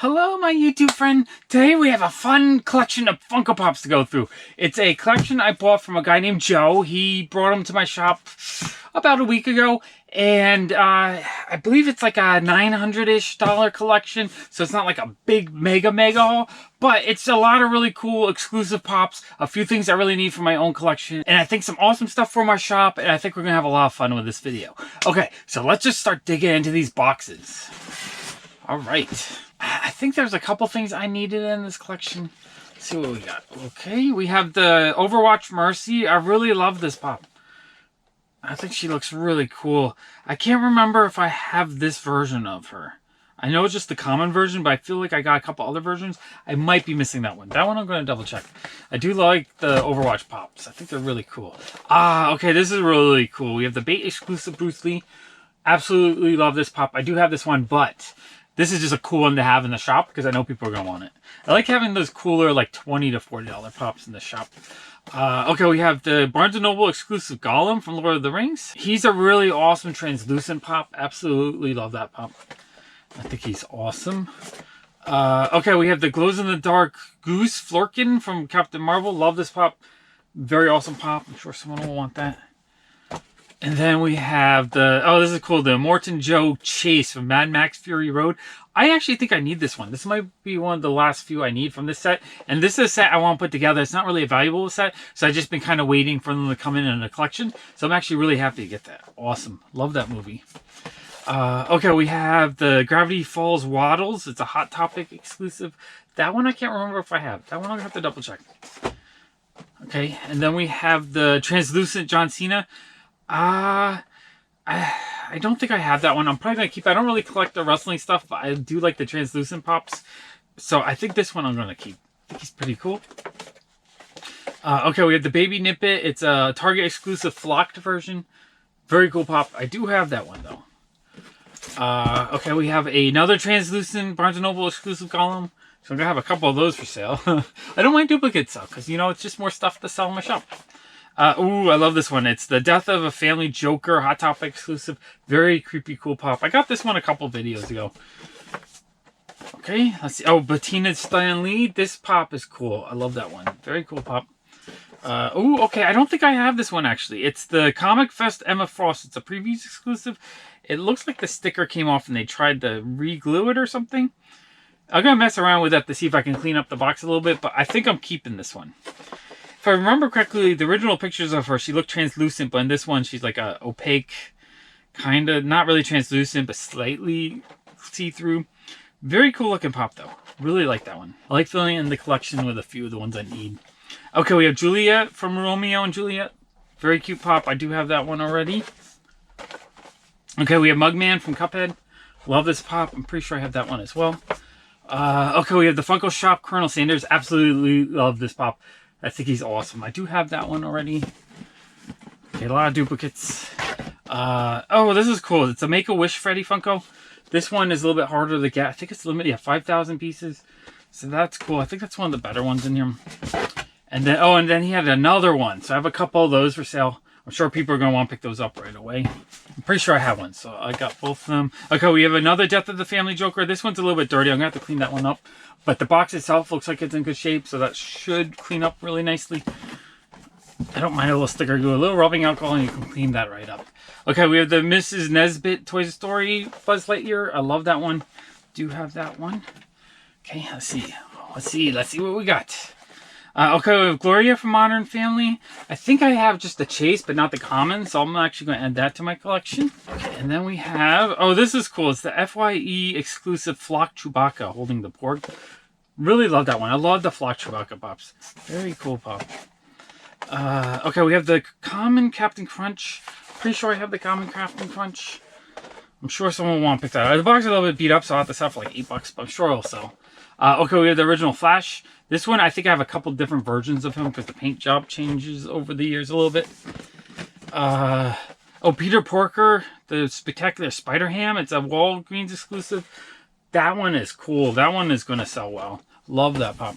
Hello, my YouTube friend. Today we have a fun collection of Funko Pops to go through. It's a collection I bought from a guy named Joe. He brought them to my shop about a week ago, and I believe it's like a $900-ish collection, so it's not like a big mega haul, but it's a lot of really cool exclusive pops, a few things I really need for my own collection, and I think some awesome stuff for my shop, and I think we're gonna have a lot of fun with this video. Okay, so let's just start digging into these boxes. All right. I think there's a couple things I needed in this collection. Let's see what we got. Okay, we have the Overwatch Mercy. I really love this pop. I think she looks really cool. I can't remember if I have this version of her. I know it's just the common version, but I feel like I got a couple other versions. I might be missing that one. That one I'm going to double check. I do like the Overwatch pops. I think they're really cool. Okay, this is really cool. We have the Bait exclusive Bruce Lee. Absolutely love this pop. I do have this one, but this is just a cool one to have in the shop because I know people are going to want it. I like having those cooler, like $20 to $40 pops in the shop. Okay, we have the Barnes & Noble exclusive Gollum from Lord of the Rings. He's a really awesome translucent pop. Absolutely love that pop. I think he's awesome. Okay, we have the glows-in-the-dark Goose Flurkin from Captain Marvel. Love this pop. Very awesome pop. I'm sure someone will want that. And then we have the, this is cool, the Morton Joe Chase from Mad Max Fury Road. I actually think I need this one. This might be one of the last few I need from this set. And this is a set I want to put together. It's not really a valuable set, so I've just been kind of waiting for them to come in a collection. So I'm actually really happy to get that. Awesome. Love that movie. Okay, we have the Gravity Falls Waddles. It's a Hot Topic exclusive. That one I can't remember if I have. That one I'm going to have to double check. Okay, and then we have the Translucent John Cena. I don't think I have that one. I'm probably going to keep it. I don't really collect the wrestling stuff, but I do like the translucent pops. So I think this one I'm going to keep. I think he's pretty cool. Okay, we have the Baby Nippet. It's a Target exclusive flocked version. Very cool pop. I do have that one, though. Okay, we have another translucent Barnes & Noble exclusive Gollum. So I'm going to have a couple of those for sale. I don't mind duplicates, though, because, you know, it's just more stuff to sell in my shop. I love this one. It's the Death of a Family Joker Hot Topic exclusive. Very creepy, cool pop. I got this one a couple videos ago. Okay, let's see. Oh, Bettina Stan Lee. This pop is cool. I love that one. Very cool pop. Okay. I don't think I have this one, actually. It's the Comic Fest Emma Frost. It's a previews exclusive. It looks like the sticker came off and they tried to re-glue it or something. I'm going to mess around with that to see if I can clean up the box a little bit, but I think I'm keeping this one. If I remember correctly, the original pictures of her, she looked translucent, but in this one, she's like a opaque, kind of, not really translucent, but slightly see-through. Very cool looking pop, though. Really like that one. I like filling in the collection with a few of the ones I need. Okay, we have Juliet from Romeo and Juliet. Very cute pop. I do have that one already. Okay, we have Mugman from Cuphead. Love this pop. I'm pretty sure I have that one as well. Okay, we have the Funko Shop Colonel Sanders. Absolutely love this pop. I think he's awesome. I do have that one already. Okay, a lot of duplicates. This is cool. It's a Make-A-Wish Freddy Funko. This one is a little bit harder to get. I think it's limited. Yeah, 5,000 pieces. So that's cool. I think that's one of the better ones in here. And then, and then he had another one. So I have a couple of those for sale. I'm sure people are going to want to pick those up right away. I'm pretty sure I have one. So I got both of them. Okay, we have another Death of the Family Joker. This one's a little bit dirty. I'm going to have to clean that one up. But the box itself looks like it's in good shape, so that should clean up really nicely. I don't mind a little sticker glue, a little rubbing alcohol, and you can clean that right up. Okay, we have the Mrs. Nesbitt Toy Story Buzz Lightyear. I love that one. Do have that one. Okay, let's see. Let's see what we got. Okay, we have Gloria from Modern Family. I think I have just the Chase, but not the Common, so I'm actually going to add that to my collection. Okay, and then we have, this is cool. It's the FYE exclusive Flock CHEWBACCA holding the pork. Really love that one. I love the Flock CHEWBACCA pops. Very cool pop. Okay, we have the Common Captain Crunch. Pretty sure I have the Common Captain Crunch. I'm sure someone will want to pick that up. The box is a little bit beat up, so I'll have to sell for like $8, but I'm sure it'll sell. Okay, we have the original Flash. This one, I think I have a couple different versions of him because the paint job changes over the years a little bit. Peter Porker, the Spectacular Spider-Ham. It's a Walgreens exclusive. That one is cool. That one is going to sell well. Love that pop.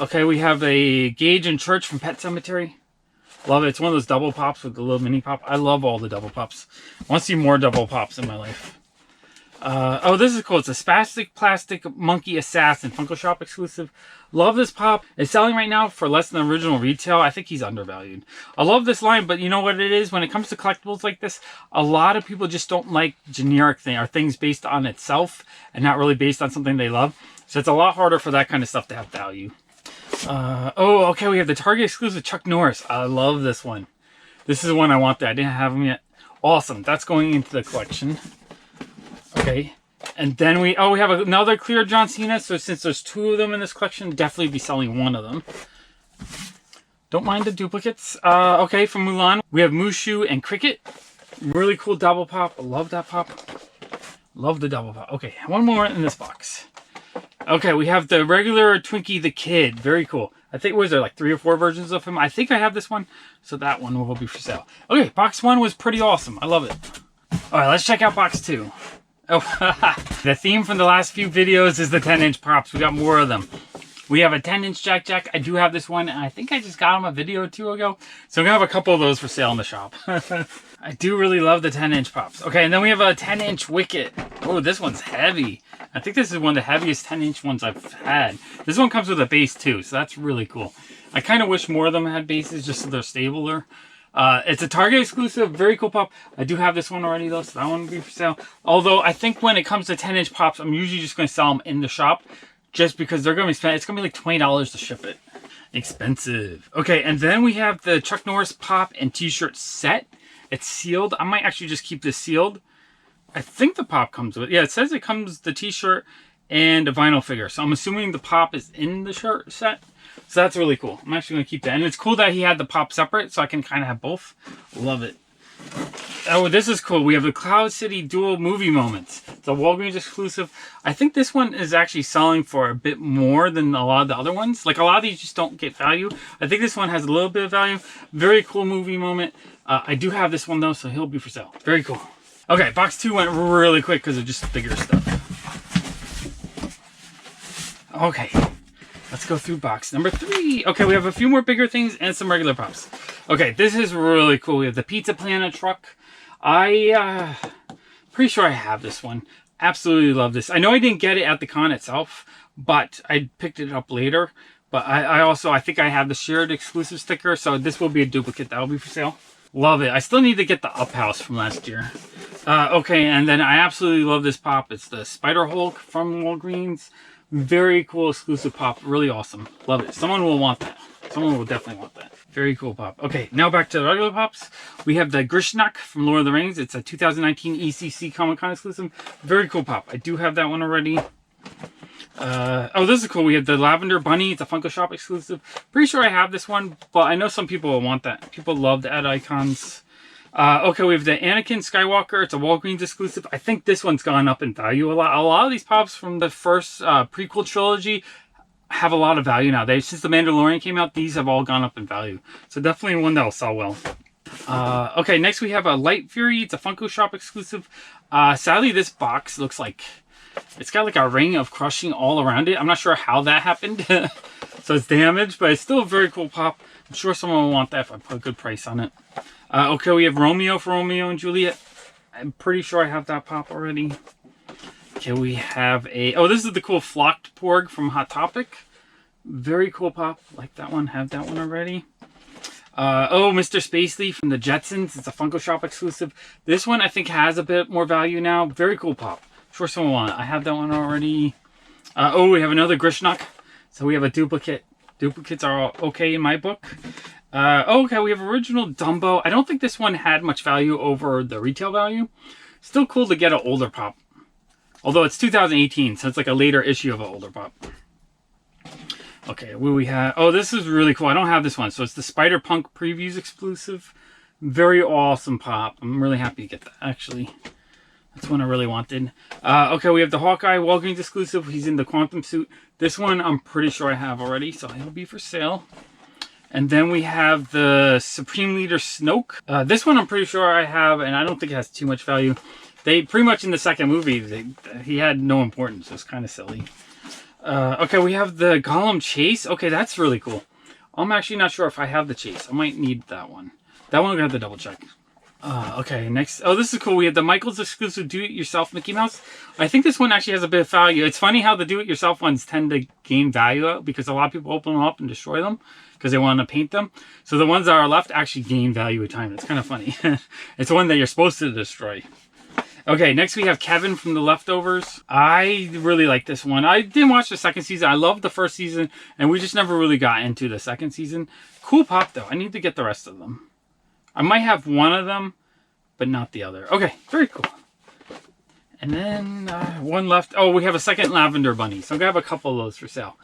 Okay, we have a Gage and Church from Pet Cemetery. Love it. It's one of those double pops with the little mini pop. I love all the double pops. I want to see more double pops in my life. Oh, this is cool. It's a Spastic Plastic Monkey Assassin Funko Shop exclusive. Love this pop. It's selling right now for less than original retail. I think he's undervalued. I love this line, but you know what it is? When it comes to collectibles like this, a lot of people just don't like generic things or things based on itself and not really based on something they love. So it's a lot harder for that kind of stuff to have value. Oh, okay. We have the Target exclusive Chuck Norris. I love this one. This is the one I wanted. I didn't have him yet. Awesome. That's going into the collection. Okay, and then we have another clear John Cena. So since there's 2 of them in this collection, definitely be selling 1 of them. Don't mind the duplicates. Okay, from Mulan, we have Mushu and Cricket. Really cool double pop. I love that pop. Love the double pop. Okay, one more in this box. Okay, we have the regular Twinkie the Kid. Very cool. I think, was there like 3 or 4 versions of him? I think I have this one, so that one will be for sale. Okay, box 1 was pretty awesome. I love it. All right, let's check out box 2. Oh, the theme from the last few videos is the 10-inch pops. We got more of them. We have a 10-inch Jack. I do have this one, and I think I just got them a video or 2 ago. So I'm going to have a couple of those for sale in the shop. I do really love the 10-inch pops. Okay, and then we have a 10-inch Wicket. Oh, this one's heavy. I think this is one of the heaviest 10-inch ones I've had. This one comes with a base, too, so that's really cool. I kind of wish more of them had bases just so they're stabler. It's a Target exclusive, very cool pop. I do have this one already though, so that one will be for sale. Although I think when it comes to 10-inch pops, I'm usually just going to sell them in the shop, just because they're going to be spent. It's going to be like $20 to ship it. Expensive. Okay, and then we have the Chuck Norris pop and t-shirt set. It's sealed. I might actually just keep this sealed. I think the pop comes with it. Yeah, it says it comes the t-shirt and a vinyl figure. So I'm assuming the pop is in the shirt set. So that's really cool. I'm actually going to keep that. And it's cool that he had the pop separate, so I can kind of have both. Love it. Oh, this is cool. We have the Cloud City Dual Movie Moments. It's a Walgreens exclusive. I think this one is actually selling for a bit more than a lot of the other ones. Like, a lot of these just don't get value. I think this one has a little bit of value. Very cool movie moment. I do have this one, though, so he'll be for sale. Very cool. Okay, box 2 went really quick because of just bigger stuff. Okay. Let's go through box number 3. Okay, we have a few more bigger things and some regular pops. Okay, this is really cool. We have the Pizza Planet truck. Pretty sure I have this one. Absolutely love this. I know I didn't get it at the con itself, but I picked it up later. But I think I have the shared exclusive sticker, so this will be a duplicate. That will be for sale. Love it. I still need to get the Up House from last year. Okay, and then I absolutely love this pop. It's the Spider Hulk from Walgreens. Very cool exclusive pop. Really awesome. Love it. Someone will want that. Someone will definitely want that. Very cool pop. Okay, now back to the regular pops. We have the Grishnak from Lord of the Rings. It's a 2019 ECC Comic-Con exclusive. Very cool pop. I do have that one already. Oh, this is cool. We have the Lavender Bunny. It's a Funko Shop exclusive. Pretty sure I have this one, but I know some people will want that. People love to add icons. Okay, we have the Anakin Skywalker. It's a Walgreens exclusive. I think this one's gone up in value a lot. A lot of these pops from the first prequel trilogy have a lot of value now. Since The Mandalorian came out, these have all gone up in value. So definitely one that will sell well. Okay, next we have a Light Fury. It's a Funko Shop exclusive. Sadly, this box looks like it's got like a ring of crushing all around it. I'm not sure how that happened. So it's damaged, but it's still a very cool pop. I'm sure someone will want that if I put a good price on it. Okay, we have Romeo for Romeo and Juliet. I'm pretty sure I have that pop already. Okay, we have a... Oh, this is the cool Flocked Porg from Hot Topic. Very cool pop. Like that one. Have that one already. Oh, Mr. Spacely from the Jetsons. It's a Funko Shop exclusive. This one I think has a bit more value now. Very cool pop. I'm sure someone will want it. I have that one already. Oh, we have another Grishnak. So we have a duplicate. Duplicates are okay in my book. Okay, we have original Dumbo. I don't think this one had much value over the retail value. Still cool to get an older pop. Although it's 2018, so it's like a later issue of an older pop. Okay, what we have... Oh, this is really cool. I don't have this one. So it's the Spider-Punk Previews exclusive. Very awesome pop. I'm really happy to get that, actually. That's one I really wanted. Okay, we have the Hawkeye Walgreens exclusive. He's in the Quantum suit. This one I'm pretty sure I have already, so he'll be for sale. And then we have the Supreme Leader Snoke. This one I'm pretty sure I have, and I don't think it has too much value. They pretty much in the second movie, he had no importance. It's kind of silly. Okay, we have the Gollum Chase. Okay, that's really cool. I'm actually not sure if I have the Chase. I might need that one. That one I'm going to have to double check. Okay, next. Oh, this is cool. We have the Michaels exclusive do-it-yourself Mickey Mouse. I think this one actually has a bit of value. It's funny how the do-it-yourself ones tend to gain value because a lot of people open them up and destroy them because they want to paint them. So the ones that are left actually gain value with time. It's kind of funny. It's one that you're supposed to destroy. Okay, next we have Kevin from The Leftovers. I really like this one. I didn't watch the second season. I loved the first season, and we just never really got into the second season. Cool pop, though. I need to get the rest of them. I might have one of them, but not the other. Okay, very cool. And then one left. Oh, we have a second Lavender bunny, so I'm going to have a couple of those for sale.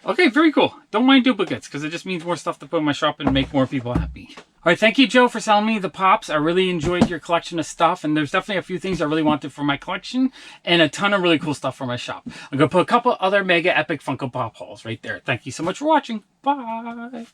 Okay, very cool. Don't mind duplicates, because it just means more stuff to put in my shop and make more people happy. All right, thank you, Joe, for selling me the Pops. I really enjoyed your collection of stuff, and there's definitely a few things I really wanted for my collection, and a ton of really cool stuff for my shop. I'm going to put a couple other mega epic Funko Pop hauls right there. Thank you so much for watching. Bye.